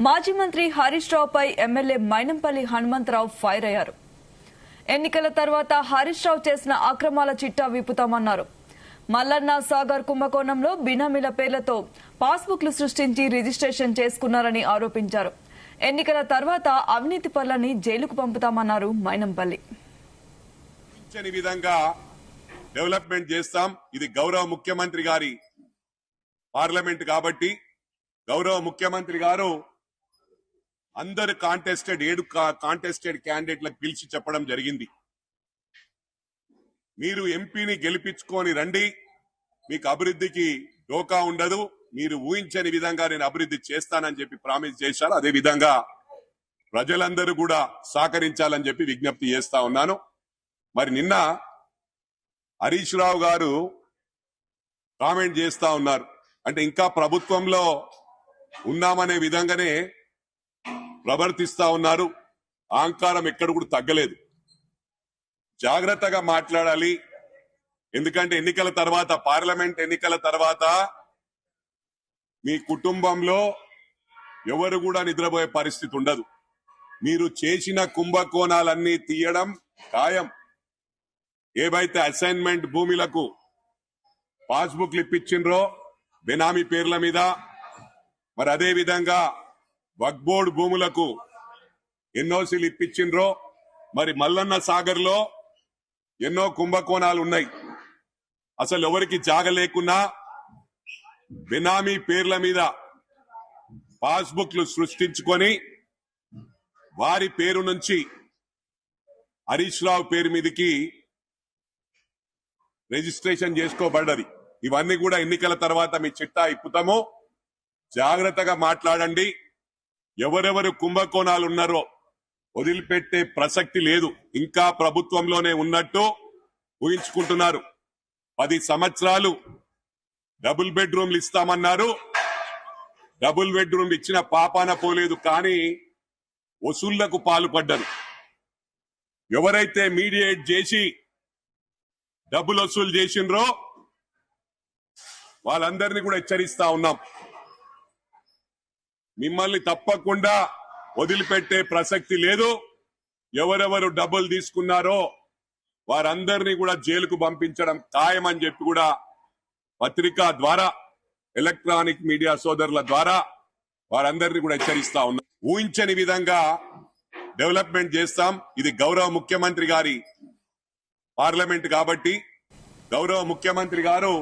మాజీ మంత్రి Harish రావుపై MLA Mynampally Hanumantharao fire అయ్యారు. ఎన్నికల తర్వాత హరీష్ రావు చేసిన అక్రమాల చిట్టా విప్పుతామన్నారు. మల్లన్న సాగర్ కుంభకోణంలో బినామీల పేర్లతో పాస్బుక్లు సృష్టించి రిజిస్ట్రేషన్ చేసుకున్నారని ఆరోపించారు. ఎన్నికల తర్వాత అవినీతి పరులని జైలుకు పంపుతామన్నారు మైనంపల్లి. విధంగా డెవలప్మెంట్ చేస్తాం. ఇది గౌరవ ముఖ్యమంత్రి గారి పార్లమెంట్ కాబట్టి గౌరవ ముఖ్యమంత్రి గారు అందరు ఏడు కాంటెస్టెడ్ క్యాండిడేట్లకు పిలిచి చెప్పడం జరిగింది. మీరు ఎంపీని గెలిపించుకొని రండి, మీకు అభివృద్ధికి డోకా ఉండదు, మీరు ఊహించని విధంగా నేను అభివృద్ధి చేస్తానని చెప్పి ప్రామిస్ చేశారు. అదే విధంగా ప్రజలందరూ కూడా సహకరించాలని చెప్పి విజ్ఞప్తి చేస్తా ఉన్నాను. మరి నిన్న హరీష్ రావు గారు కామెంట్ చేస్తా ఉన్నారు, అంటే ఇంకా ప్రభుత్వంలో ఉన్నామనే విధంగానే ప్రవర్తిస్తా ఉన్నారు. అహంకారం ఎక్కడ కూడా తగ్గలేదు. జాగ్రత్తగా మాట్లాడాలి. ఎందుకంటే ఎన్నికల తర్వాత, పార్లమెంట్ ఎన్నికల తర్వాత మీ కుటుంబంలో ఎవరు కూడా నిద్రపోయే పరిస్థితి ఉండదు. మీరు చేసిన కుంభకోణాలన్నీ తీయడం ఖాయం. ఏవైతే అసైన్మెంట్ భూములకు పాస్బుక్లు ఇప్పించిండ్రో బెనామీ పేర్ల మీద, మరి అదే విధంగా వక్ఫ్ బోర్డు భూములకు ఎన్ఓసీలు ఇప్పించిండ్రో, మరి మల్లన్న సాగర్ లో ఎన్నో కుంభకోణాలు ఉన్నాయి. అసలు ఎవరికి జాగ లేకున్నా బెనామీ పేర్ల మీద పాస్బుక్లు సృష్టించుకొని వారి పేరు నుంచి హరీష్ రావు పేరు మీదకి రిజిస్ట్రేషన్ చేసుకోబడ్డది. ఇవన్నీ కూడా ఎన్నికల తర్వాత మీ చిట్టా ఇప్పుతాము. జాగ్రత్తగా మాట్లాడండి. ఎవరెవరు కుంభకోణాలు ఉన్నారో వదిలిపెట్టే ప్రసక్తి లేదు. ఇంకా ప్రభుత్వంలోనే ఉన్నట్టు ఊహించుకుంటున్నారు. 10 సంవత్సరాలు డబుల్ బెడ్రూమ్లు ఇస్తామన్నారు. డబుల్ బెడ్రూమ్లు ఇచ్చిన పాపాన పోలేదు, కానీ వసూళ్లకు పాల్పడ్డారు. ఎవరైతే మీడియేట్ చేసి డబ్బులు వసూలు చేసిండ్రో వాళ్ళందరినీ కూడా హెచ్చరిస్తా ఉన్నాం. మిమ్మల్ని తప్పకుండా వదిలిపెట్టే ప్రసక్తి లేదు. ఎవరెవరు డబ్బులు తీసుకున్నారో వారందరినీ కూడా జైలుకు పంపించడం ఖాయమని చెప్పి కూడా పత్రికా ద్వారా, ఎలక్ట్రానిక్ మీడియా సోదరుల ద్వారా వారందరినీ కూడా హెచ్చరిస్తా ఉన్నాం. ఊహించని విధంగా డెవలప్మెంట్ చేస్తాం. ఇది గౌరవ ముఖ్యమంత్రి గారి పార్లమెంట్ కాబట్టి గౌరవ ముఖ్యమంత్రి గారు